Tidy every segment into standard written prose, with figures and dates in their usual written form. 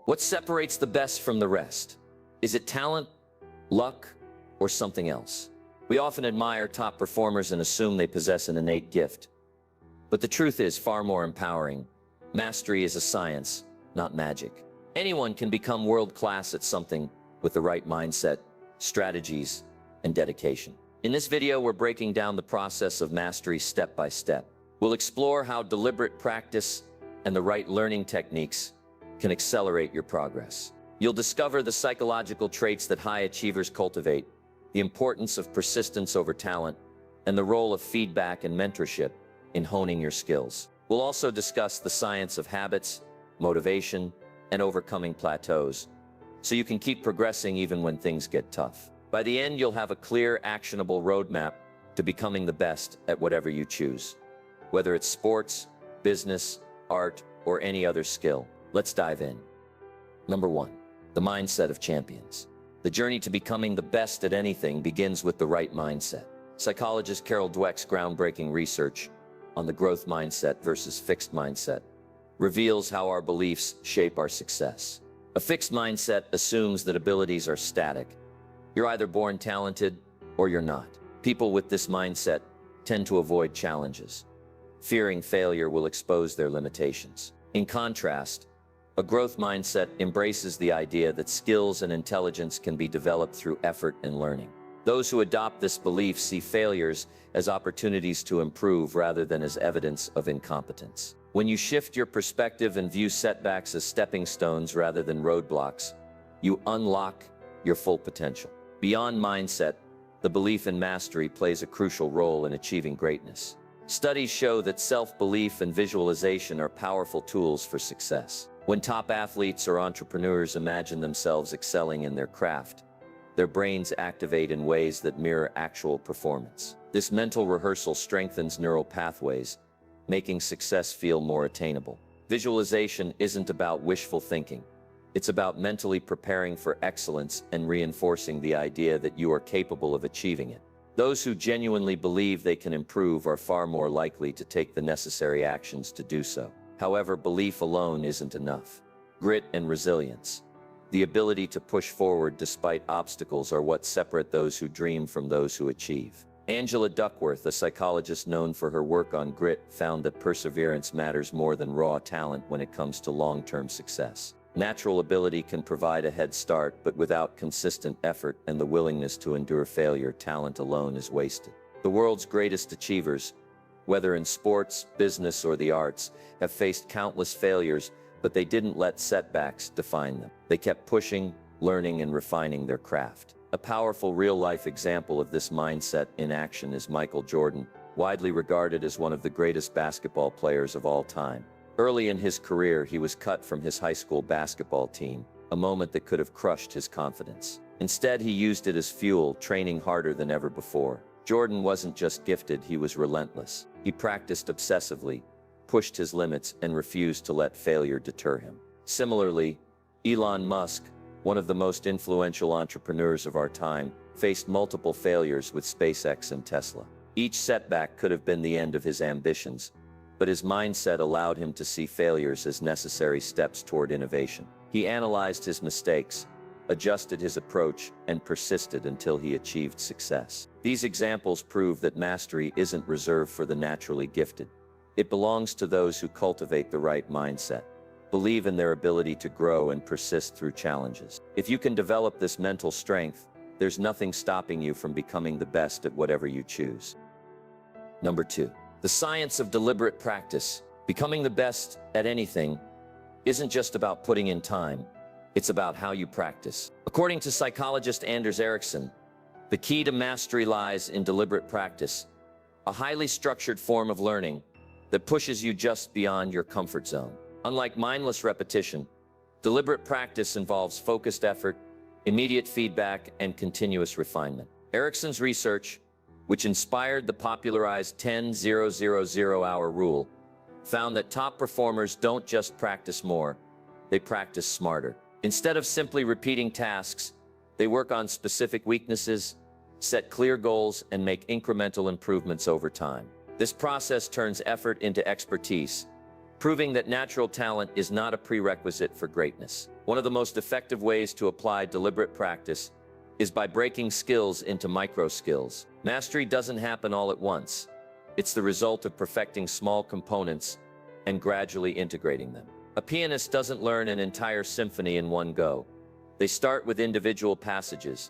What separates the best from the rest? Is it talent, luck, or something else? We often admire top performers and assume they possess an innate gift. But the truth is far more empowering. Mastery is a science, not magic. Anyone can become world-class at something with the right mindset, strategies, and dedication. In this video, we're breaking down the process of mastery step by step. We'll explore how deliberate practice and the right learning techniques can accelerate your progress. You'll discover the psychological traits that high achievers cultivate, the importance of persistence over talent, and the role of feedback and mentorship in honing your skills. We'll also discuss the science of habits, motivation, and overcoming plateaus, so you can keep progressing even when things get tough. By the end, you'll have a clear, actionable roadmap to becoming the best at whatever you choose. Whether it's sports, business, art, or any other skill. Let's dive in. Number 1. The mindset of champions. The journey to becoming the best at anything begins with the right mindset. Psychologist Carol Dweck's groundbreaking research on the growth mindset versus fixed mindset reveals how our beliefs shape our success. A fixed mindset assumes that abilities are static. You're either born talented or you're not. People with this mindset tend to avoid challenges. Fearing failure will expose their limitations. In contrast, a growth mindset embraces the idea that skills and intelligence can be developed through effort and learning. Those who adopt this belief see failures as opportunities to improve rather than as evidence of incompetence. When you shift your perspective and view setbacks as stepping stones rather than roadblocks, you unlock your full potential. Beyond mindset, the belief in mastery plays a crucial role in achieving greatness. Studies show that self-belief and visualization are powerful tools for success. When top athletes or entrepreneurs imagine themselves excelling in their craft, their brains activate in ways that mirror actual performance. This mental rehearsal strengthens neural pathways, making success feel more attainable. Visualization isn't about wishful thinking. It's about mentally preparing for excellence and reinforcing the idea that you are capable of achieving it. Those who genuinely believe they can improve are far more likely to take the necessary actions to do so. However, belief alone isn't enough. Grit and resilience, the ability to push forward despite obstacles, are what separate those who dream from those who achieve. Angela Duckworth, a psychologist known for her work on grit, found that perseverance matters more than raw talent when it comes to long-term success. Natural ability can provide a head start, but without consistent effort and the willingness to endure failure, talent alone is wasted. The world's greatest achievers, whether in sports, business, or the arts, have faced countless failures, but they didn't let setbacks define them. They kept pushing, learning, and refining their craft. A powerful real-life example of this mindset in action is Michael Jordan, widely regarded as one of the greatest basketball players of all time. Early in his career, he was cut from his high school basketball team, a moment that could have crushed his confidence. Instead, he used it as fuel, training harder than ever before. Jordan wasn't just gifted, he was relentless. He practiced obsessively, pushed his limits, and refused to let failure deter him. Similarly, Elon Musk, one of the most influential entrepreneurs of our time, faced multiple failures with SpaceX and Tesla. Each setback could have been the end of his ambitions, but his mindset allowed him to see failures as necessary steps toward innovation. He analyzed his mistakes, adjusted his approach, and persisted until he achieved success. These examples prove that mastery isn't reserved for the naturally gifted. It belongs to those who cultivate the right mindset, believe in their ability to grow, and persist through challenges. If you can develop this mental strength, there's nothing stopping you from becoming the best at whatever you choose. Number 2. The science of deliberate practice. Becoming the best at anything isn't just about putting in time, it's about how you practice. According to psychologist Anders Ericsson, the key to mastery lies in deliberate practice, a highly structured form of learning that pushes you just beyond your comfort zone. Unlike mindless repetition, deliberate practice involves focused effort, immediate feedback, and continuous refinement. Ericsson's research, which inspired the popularized 10-0-0-0-hour rule, found that top performers don't just practice more, they practice smarter. Instead of simply repeating tasks, they work on specific weaknesses, set clear goals, and make incremental improvements over time. This process turns effort into expertise, proving that natural talent is not a prerequisite for greatness. One of the most effective ways to apply deliberate practice is by breaking skills into micro skills. Mastery doesn't happen all at once. It's the result of perfecting small components and gradually integrating them. A pianist doesn't learn an entire symphony in one go. They start with individual passages,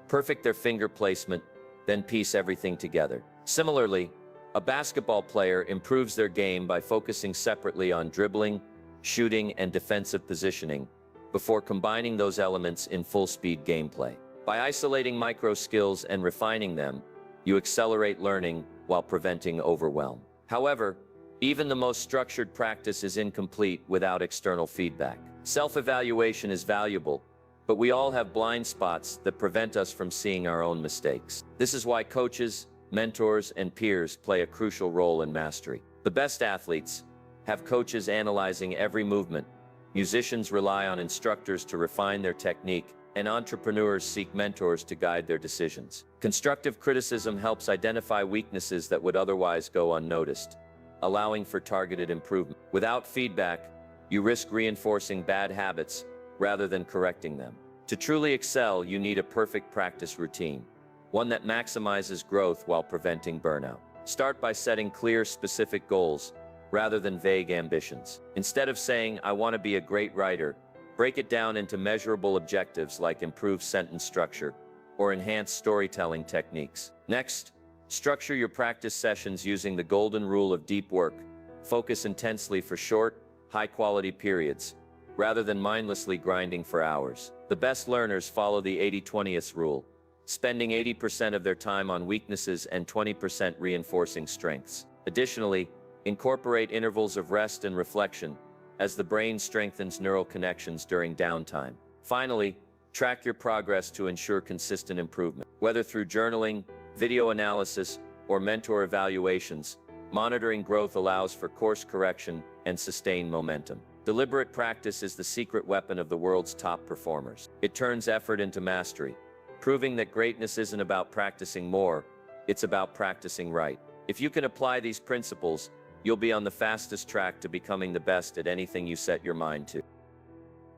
perfect their finger placement, then piece everything together. Similarly, a basketball player improves their game by focusing separately on dribbling, shooting, and defensive positioning before combining those elements in full-speed gameplay. By isolating micro skills and refining them, you accelerate learning while preventing overwhelm. However, even the most structured practice is incomplete without external feedback. Self-evaluation is valuable, but we all have blind spots that prevent us from seeing our own mistakes. This is why coaches, mentors, and peers play a crucial role in mastery. The best athletes have coaches analyzing every movement, musicians rely on instructors to refine their technique, and entrepreneurs seek mentors to guide their decisions. Constructive criticism helps identify weaknesses that would otherwise go unnoticed, allowing for targeted improvement. Without feedback, you risk reinforcing bad habits rather than correcting them. To truly excel, you need a perfect practice routine, one that maximizes growth while preventing burnout. Start by setting clear, specific goals rather than vague ambitions. Instead of saying, "I want to be a great writer," break it down into measurable objectives like improved sentence structure or enhanced storytelling techniques. Next, structure your practice sessions using the golden rule of deep work. Focus intensely for short, high-quality periods, rather than mindlessly grinding for hours. The best learners follow the 80-20 rule, spending 80% of their time on weaknesses and 20% reinforcing strengths. Additionally, incorporate intervals of rest and reflection, as the brain strengthens neural connections during downtime. Finally, track your progress to ensure consistent improvement. Whether through journaling, video analysis, or mentor evaluations, monitoring growth allows for course correction and sustained momentum. Deliberate practice is the secret weapon of the world's top performers. It turns effort into mastery, proving that greatness isn't about practicing more, it's about practicing right. If you can apply these principles, you'll be on the fastest track to becoming the best at anything you set your mind to.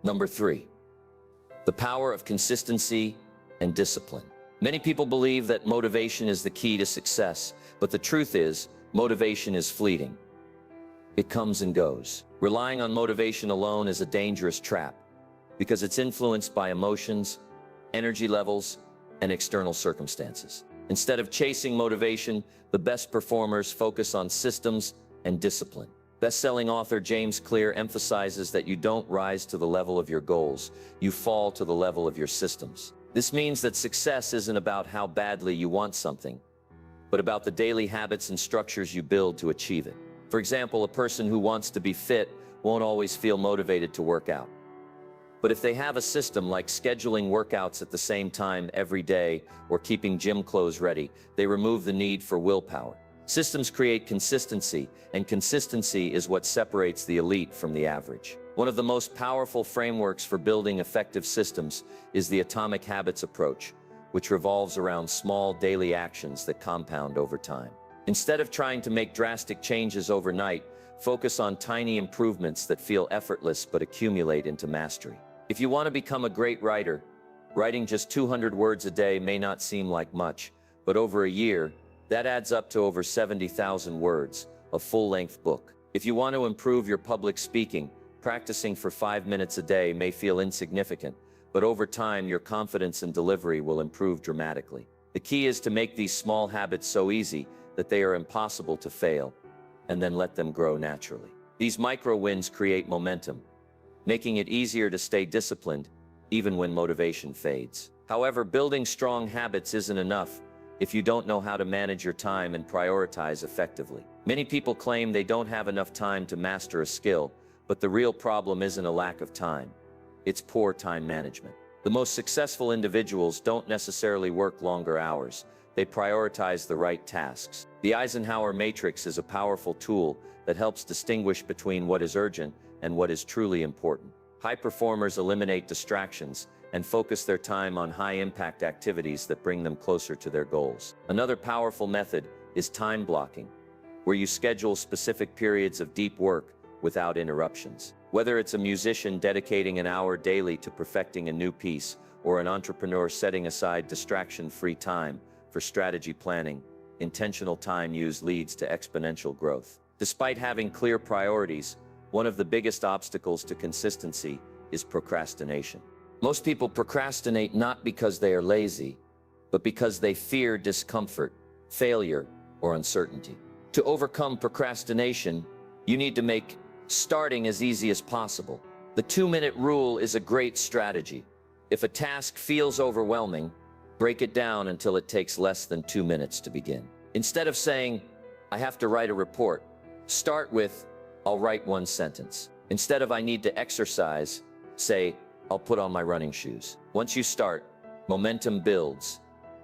Number 3, the power of consistency and discipline. Many people believe that motivation is the key to success, but the truth is, motivation is fleeting. It comes and goes. Relying on motivation alone is a dangerous trap because it's influenced by emotions, energy levels, and external circumstances. Instead of chasing motivation, the best performers focus on systems and discipline. Best-selling author James Clear emphasizes that you don't rise to the level of your goals, you fall to the level of your systems. This means that success isn't about how badly you want something, but about the daily habits and structures you build to achieve it. For example, a person who wants to be fit won't always feel motivated to work out. But if they have a system like scheduling workouts at the same time every day or keeping gym clothes ready, they remove the need for willpower. Systems create consistency, and consistency is what separates the elite from the average. One of the most powerful frameworks for building effective systems is the atomic habits approach, which revolves around small daily actions that compound over time. Instead of trying to make drastic changes overnight, focus on tiny improvements that feel effortless but accumulate into mastery. If you want to become a great writer, writing just 200 words a day may not seem like much, but over a year, that adds up to over 70,000 words, a full-length book. If you want to improve your public speaking, practicing for 5 minutes a day may feel insignificant, but over time your confidence and delivery will improve dramatically. The key is to make these small habits so easy that they are impossible to fail, and then let them grow naturally. These micro wins create momentum, making it easier to stay disciplined even when motivation fades. However, building strong habits isn't enough if you don't know how to manage your time and prioritize effectively. Many people claim they don't have enough time to master a skill, but the real problem isn't a lack of time. It's poor time management. The most successful individuals don't necessarily work longer hours. They prioritize the right tasks. The Eisenhower matrix is a powerful tool that helps distinguish between what is urgent and what is truly important. High performers eliminate distractions and focus their time on high-impact activities that bring them closer to their goals. Another powerful method is time blocking, where you schedule specific periods of deep work without interruptions. Whether it's a musician dedicating an hour daily to perfecting a new piece, or an entrepreneur setting aside distraction-free time for strategy planning, intentional time use leads to exponential growth. Despite having clear priorities, one of the biggest obstacles to consistency is procrastination. Most people procrastinate not because they are lazy, but because they fear discomfort, failure, or uncertainty. To overcome procrastination, you need to make starting as easy as possible. The 2-minute rule is a great strategy. If a task feels overwhelming, break it down until it takes less than 2 minutes to begin. Instead of saying, "I have to write a report," start with, "I'll write 1 sentence." Instead of "I need to exercise," say, "I'll put on my running shoes." Once you start, momentum builds,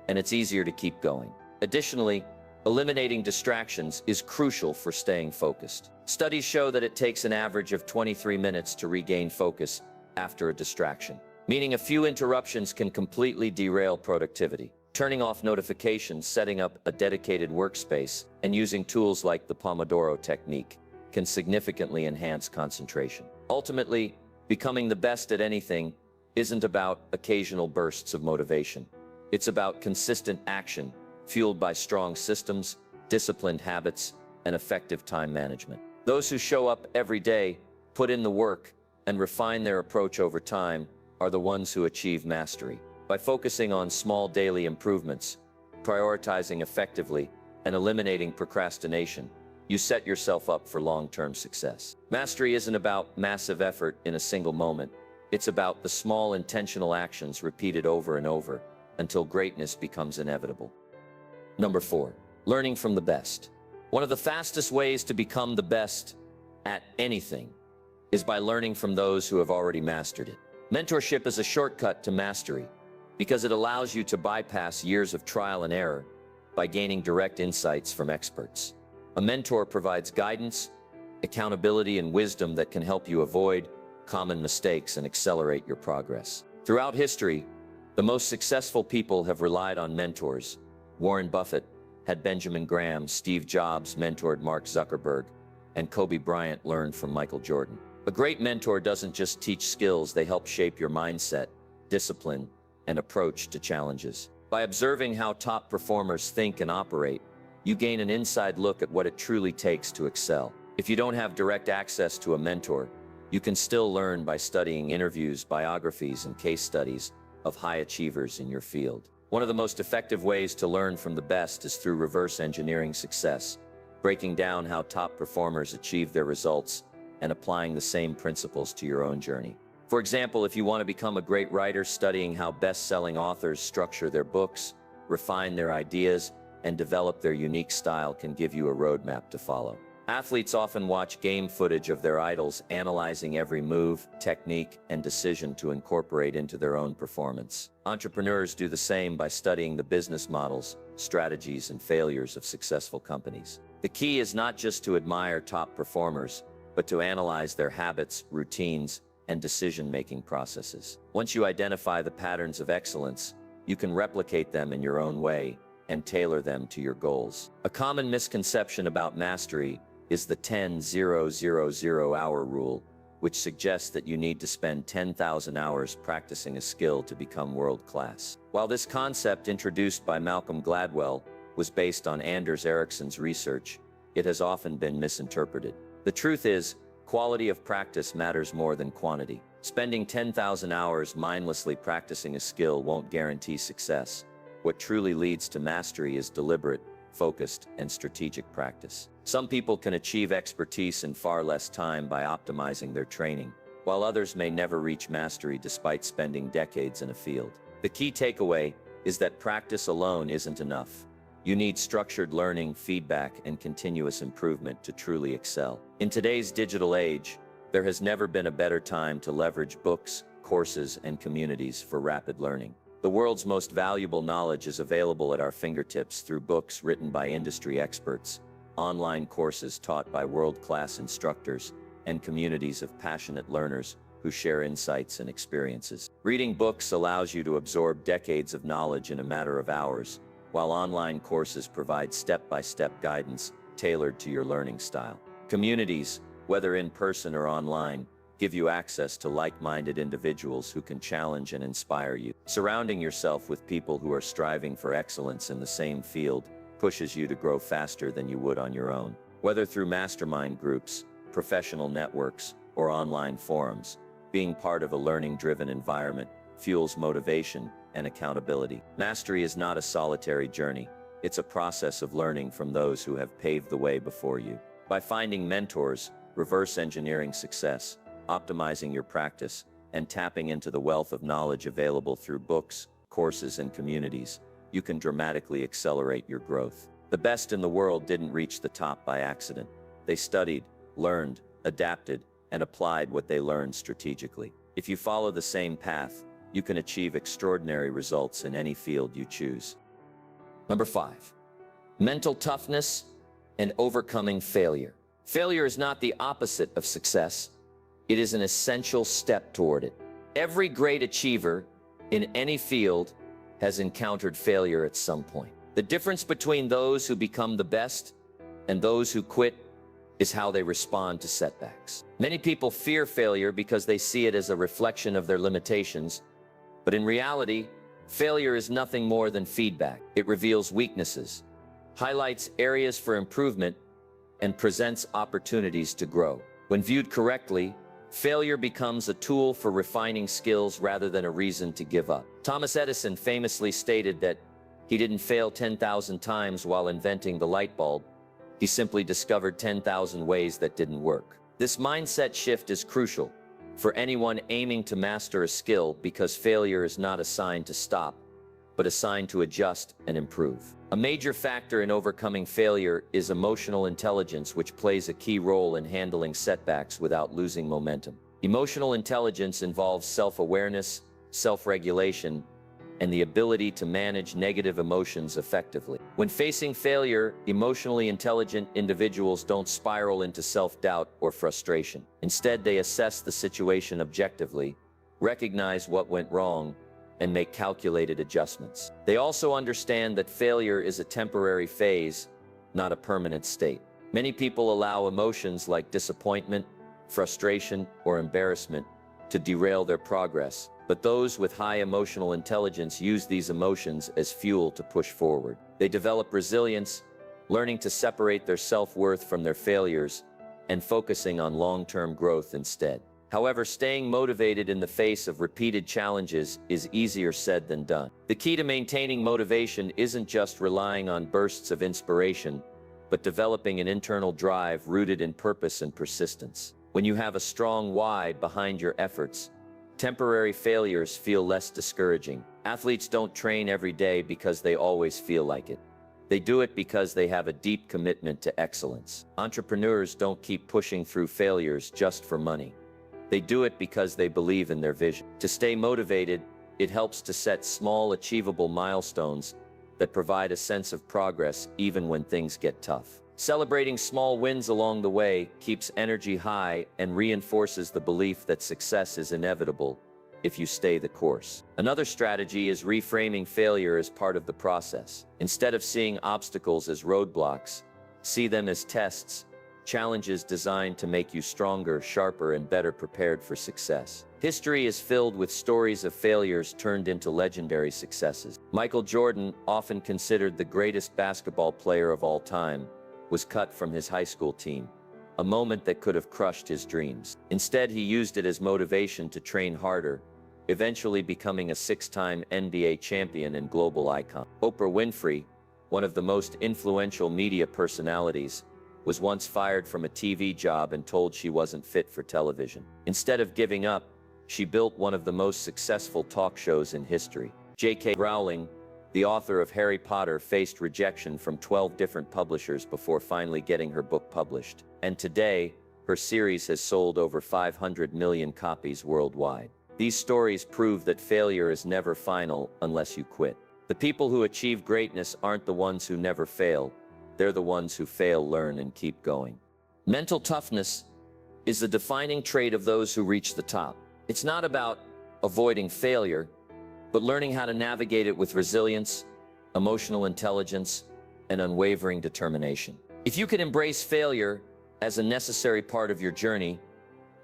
and it's easier to keep going. Additionally, eliminating distractions is crucial for staying focused. Studies show that it takes an average of 23 minutes to regain focus after a distraction, meaning a few interruptions can completely derail productivity. Turning off notifications, setting up a dedicated workspace, and using tools like the Pomodoro technique can significantly enhance concentration. Ultimately, becoming the best at anything isn't about occasional bursts of motivation. It's about consistent action, fueled by strong systems, disciplined habits, and effective time management. Those who show up every day, put in the work, and refine their approach over time are the ones who achieve mastery. By focusing on small daily improvements, prioritizing effectively, and eliminating procrastination, you set yourself up for long-term success. Mastery isn't about massive effort in a single moment. It's about the small intentional actions repeated over and over until greatness becomes inevitable. Number 4, learning from the best. One of the fastest ways to become the best at anything is by learning from those who have already mastered it. Mentorship is a shortcut to mastery because it allows you to bypass years of trial and error by gaining direct insights from experts. A mentor provides guidance, accountability, and wisdom that can help you avoid common mistakes and accelerate your progress. Throughout history, the most successful people have relied on mentors. Warren Buffett had Benjamin Graham, Steve Jobs mentored Mark Zuckerberg, and Kobe Bryant learned from Michael Jordan. A great mentor doesn't just teach skills, they help shape your mindset, discipline, and approach to challenges. By observing how top performers think and operate, you gain an inside look at what it truly takes to excel. If you don't have direct access to a mentor, you can still learn by studying interviews, biographies, and case studies of high achievers in your field. One of the most effective ways to learn from the best is through reverse engineering success, breaking down how top performers achieve their results and applying the same principles to your own journey. For example, if you want to become a great writer, studying how best-selling authors structure their books, refine their ideas, and develop their unique style can give you a roadmap to follow. Athletes often watch game footage of their idols, analyzing every move, technique, and decision to incorporate into their own performance. Entrepreneurs do the same by studying the business models, strategies, and failures of successful companies. The key is not just to admire top performers, but to analyze their habits, routines, and decision-making processes. Once you identify the patterns of excellence, you can replicate them in your own way and tailor them to your goals. A common misconception about mastery is the 10,000 hour rule, which suggests that you need to spend 10,000 hours practicing a skill to become world-class. While this concept, introduced by Malcolm Gladwell, was based on Anders Ericsson's research, it has often been misinterpreted. The truth is, quality of practice matters more than quantity. Spending 10,000 hours mindlessly practicing a skill won't guarantee success. What truly leads to mastery is deliberate, focused, and strategic practice. Some people can achieve expertise in far less time by optimizing their training, while others may never reach mastery despite spending decades in a field. The key takeaway is that practice alone isn't enough. You need structured learning, feedback, and continuous improvement to truly excel. In today's digital age, there has never been a better time to leverage books, courses, and communities for rapid learning. The world's most valuable knowledge is available at our fingertips through books written by industry experts, online courses taught by world-class instructors, and communities of passionate learners who share insights and experiences. Reading books allows you to absorb decades of knowledge in a matter of hours, while online courses provide step-by-step guidance tailored to your learning style. Communities, whether in person or online, give you access to like-minded individuals who can challenge and inspire you. Surrounding yourself with people who are striving for excellence in the same field pushes you to grow faster than you would on your own. Whether through mastermind groups, professional networks, or online forums, being part of a learning-driven environment fuels motivation and accountability. Mastery is not a solitary journey. It's a process of learning from those who have paved the way before you. By finding mentors, reverse engineering success, optimizing your practice, and tapping into the wealth of knowledge available through books, courses, and communities, you can dramatically accelerate your growth. The best in the world didn't reach the top by accident. They studied, learned, adapted, and applied what they learned strategically. If you follow the same path, you can achieve extraordinary results in any field you choose. Number 5, mental toughness and overcoming failure. Failure is not the opposite of success. It is an essential step toward it. Every great achiever in any field has encountered failure at some point. The difference between those who become the best and those who quit is how they respond to setbacks. Many people fear failure because they see it as a reflection of their limitations, but in reality, failure is nothing more than feedback. It reveals weaknesses, highlights areas for improvement, and presents opportunities to grow. When viewed correctly, failure becomes a tool for refining skills rather than a reason to give up. Thomas Edison famously stated that he didn't fail 10,000 times while inventing the light bulb. He simply discovered 10,000 ways that didn't work. This mindset shift is crucial for anyone aiming to master a skill, because failure is not a sign to stop, but a sign to adjust and improve. A major factor in overcoming failure is emotional intelligence, which plays a key role in handling setbacks without losing momentum. Emotional intelligence involves self-awareness, self-regulation, and the ability to manage negative emotions effectively. When facing failure, emotionally intelligent individuals don't spiral into self-doubt or frustration. Instead, they assess the situation objectively, recognize what went wrong, and make calculated adjustments. They also understand that failure is a temporary phase, not a permanent state. Many people allow emotions like disappointment, frustration, or embarrassment to derail their progress, but those with high emotional intelligence use these emotions as fuel to push forward. They develop resilience, learning to separate their self-worth from their failures and focusing on long-term growth instead. However, staying motivated in the face of repeated challenges is easier said than done. The key to maintaining motivation isn't just relying on bursts of inspiration, but developing an internal drive rooted in purpose and persistence. When you have a strong why behind your efforts, temporary failures feel less discouraging. Athletes don't train every day because they always feel like it. They do it because they have a deep commitment to excellence. Entrepreneurs don't keep pushing through failures just for money. They do it because they believe in their vision. To stay motivated, it helps to set small, achievable milestones that provide a sense of progress even when things get tough. Celebrating small wins along the way keeps energy high and reinforces the belief that success is inevitable if you stay the course. Another strategy is reframing failure as part of the process. Instead of seeing obstacles as roadblocks, see them as tests, challenges designed to make you stronger, sharper, and better prepared for success. History is filled with stories of failures turned into legendary successes. Michael Jordan, often considered the greatest basketball player of all time, was cut from his high school team, a moment that could have crushed his dreams. Instead, he used it as motivation to train harder, eventually becoming a 6-time NBA champion and global icon. Oprah Winfrey, one of the most influential media personalities, was once fired from a TV job and told she wasn't fit for television. Instead of giving up, she built one of the most successful talk shows in history. J.K. Rowling, the author of Harry Potter, faced rejection from 12 different publishers before finally getting her book published. And today, her series has sold over 500 million copies worldwide. These stories prove that failure is never final unless you quit. The people who achieve greatness aren't the ones who never fail. They're the ones who fail, learn, and keep going. Mental toughness is the defining trait of those who reach the top. It's not about avoiding failure, but learning how to navigate it with resilience, emotional intelligence, and unwavering determination. If you can embrace failure, as a necessary part of your journey,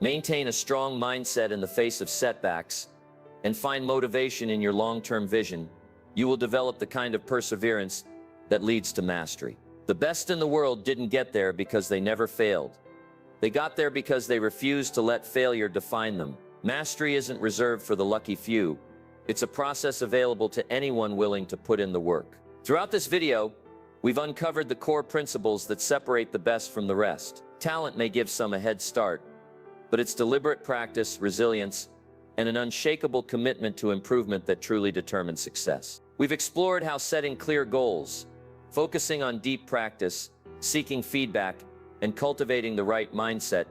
maintain a strong mindset in the face of setbacks, and find motivation in your long-term vision, you will develop the kind of perseverance that leads to mastery. The best in the world didn't get there because they never failed. They got there because they refused to let failure define them. Mastery isn't reserved for the lucky few. It's a process available to anyone willing to put in the work. Throughout this video, we've uncovered the core principles that separate the best from the rest. Talent may give some a head start, but it's deliberate practice, resilience, and an unshakable commitment to improvement that truly determines success. We've explored how setting clear goals, focusing on deep practice, seeking feedback, and cultivating the right mindset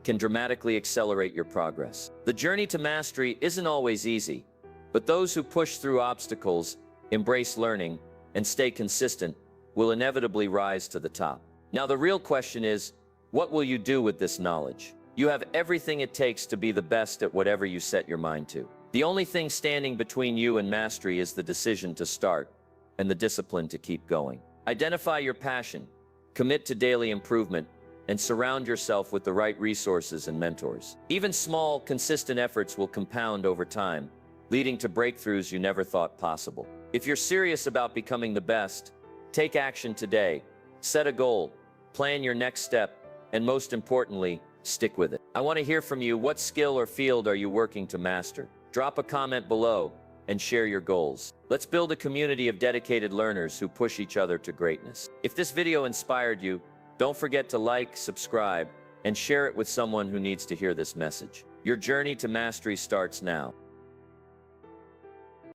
can dramatically accelerate your progress. The journey to mastery isn't always easy, but those who push through obstacles, embrace learning, and stay consistent will inevitably rise to the top. Now, the real question is, what will you do with this knowledge? You have everything it takes to be the best at whatever you set your mind to. The only thing standing between you and mastery is the decision to start and the discipline to keep going. Identify your passion, commit to daily improvement, and surround yourself with the right resources and mentors. Even small, consistent efforts will compound over time, leading to breakthroughs you never thought possible. If you're serious about becoming the best, take action today. Set a goal, plan your next step, and most importantly, stick with it. I want to hear from you. What skill or field are you working to master? Drop a comment below and share your goals. Let's build a community of dedicated learners who push each other to greatness. If this video inspired you, don't forget to like, subscribe, and share it with someone who needs to hear this message. Your journey to mastery starts now.